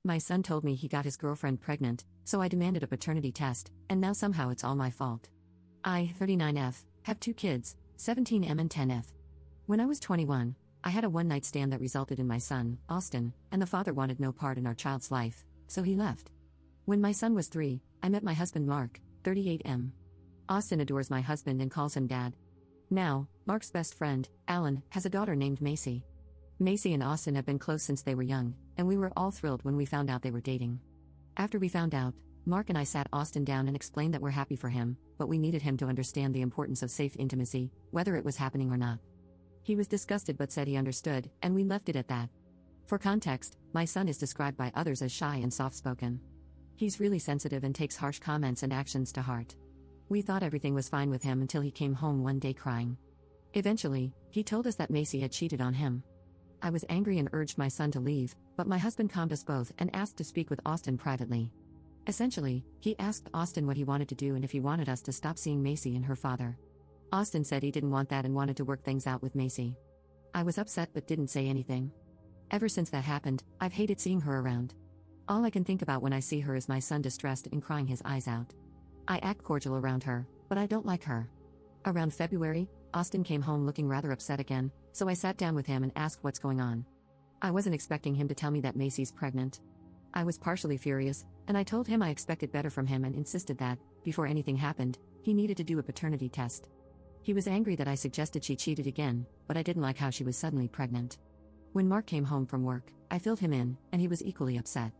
My son told me he got his girlfriend pregnant, so I demanded a paternity test, and now somehow it's all my fault. I, 39F, have 2 kids, 17M and 10F. When I was 21, I had a one-night stand that resulted in my son, Austin, and the father wanted no part in our child's life, so he left. When my son was 3, I met my husband Mark, 38M. Austin adores my husband and calls him Dad. Now, Mark's best friend, Alan, has a daughter named Macy. Macy and Austin have been close since they were young, and we were all thrilled when we found out they were dating. After we found out, Mark and I sat Austin down and explained that we're happy for him, but we needed him to understand the importance of safe intimacy, whether it was happening or not. He was disgusted but said he understood, and we left it at that. For context, my son is described by others as shy and soft-spoken. He's really sensitive and takes harsh comments and actions to heart. We thought everything was fine with him until he came home one day crying. Eventually, he told us that Macy had cheated on him. I was angry and urged my son to leave, but my husband calmed us both and asked to speak with Austin privately. Essentially, he asked Austin what he wanted to do and if he wanted us to stop seeing Macy and her father. Austin said he didn't want that and wanted to work things out with Macy. I was upset but didn't say anything. Ever since that happened, I've hated seeing her around. All I can think about when I see her is my son distressed and crying his eyes out. I act cordial around her, but I don't like her. Around February, Austin came home looking rather upset again, so I sat down with him and asked what's going on. I wasn't expecting him to tell me that Macy's pregnant. I was partially furious, and I told him I expected better from him and insisted that, before anything happened, he needed to do a paternity test. He was angry that I suggested she cheated again, but I didn't like how she was suddenly pregnant. When Mark came home from work, I filled him in, and he was equally upset.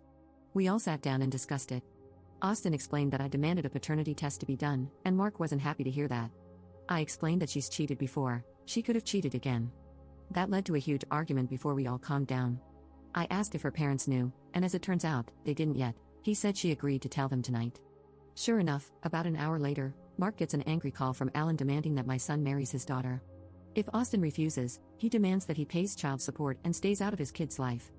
We all sat down and discussed it. Austin explained that I demanded a paternity test to be done, and Mark wasn't happy to hear that. I explained that she's cheated before, she could have cheated again. That led to a huge argument before we all calmed down. I asked if her parents knew, and as it turns out, they didn't yet. He said she agreed to tell them tonight. Sure enough, about an hour later, Mark gets an angry call from Alan demanding that my son marries his daughter. If Austin refuses, he demands that he pays child support and stays out of his kid's life.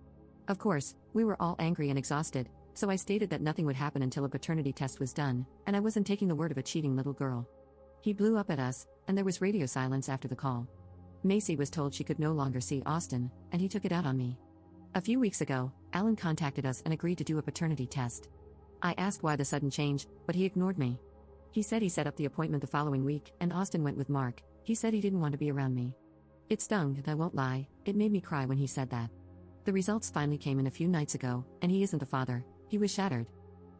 Of course, we were all angry and exhausted, so I stated that nothing would happen until a paternity test was done, and I wasn't taking the word of a cheating little girl. He blew up at us, and there was radio silence after the call. Macy was told she could no longer see Austin, and he took it out on me. A few weeks ago, Alan contacted us and agreed to do a paternity test. I asked why the sudden change, but he ignored me. He said he set up the appointment the following week, and Austin went with Mark. He said he didn't want to be around me. It stung, and I won't lie, it made me cry when he said that. The results finally came in a few nights ago, and he isn't the father. He was shattered.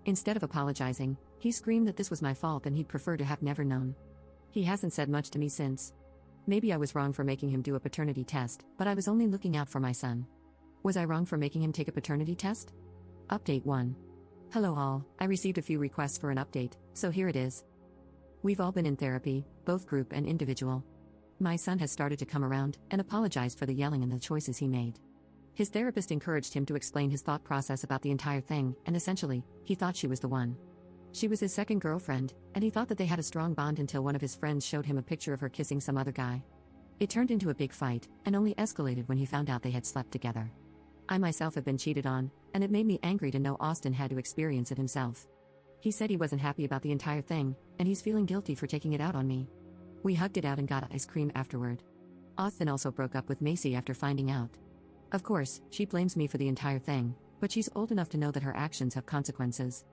Instead of apologizing, he screamed that this was my fault and he'd prefer to have never known. He hasn't said much to me since. Maybe I was wrong for making him do a paternity test, but I was only looking out for my son. Was I wrong for making him take a paternity test? Update 1. Hello all, I received a few requests for an update, so here it is. We've all been in therapy, both group and individual. My son has started to come around and apologized for the yelling and the choices he made. His therapist encouraged him to explain his thought process about the entire thing, and essentially, he thought she was the one. She was his second girlfriend, and he thought that they had a strong bond until one of his friends showed him a picture of her kissing some other guy. It turned into a big fight, and only escalated when he found out they had slept together. I myself have been cheated on, and it made me angry to know Austin had to experience it himself. He said he wasn't happy about the entire thing, and he's feeling guilty for taking it out on me. We hugged it out and got ice cream afterward. Austin also broke up with Macy after finding out. Of course, she blames me for the entire thing, but she's old enough to know that her actions have consequences.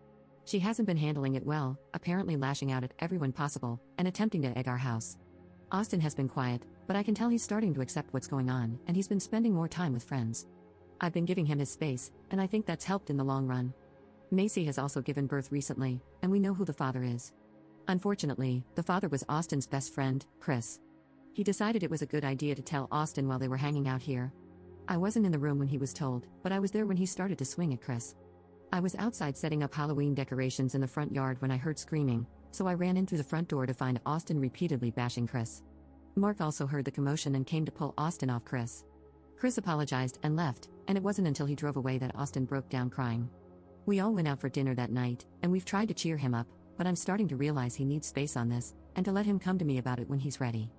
She hasn't been handling it well, apparently lashing out at everyone possible, and attempting to egg our house. Austin has been quiet, but I can tell he's starting to accept what's going on, and he's been spending more time with friends. I've been giving him his space, and I think that's helped in the long run. Macy has also given birth recently, and we know who the father is. Unfortunately, the father was Austin's best friend, Chris. He decided it was a good idea to tell Austin while they were hanging out here. I wasn't in the room when he was told, but I was there when he started to swing at Chris. I was outside setting up Halloween decorations in the front yard when I heard screaming, so I ran in through the front door to find Austin repeatedly bashing Chris. Mark also heard the commotion and came to pull Austin off Chris. Chris apologized and left, and it wasn't until he drove away that Austin broke down crying. We all went out for dinner that night, and we've tried to cheer him up, but I'm starting to realize he needs space on this, and to let him come to me about it when he's ready.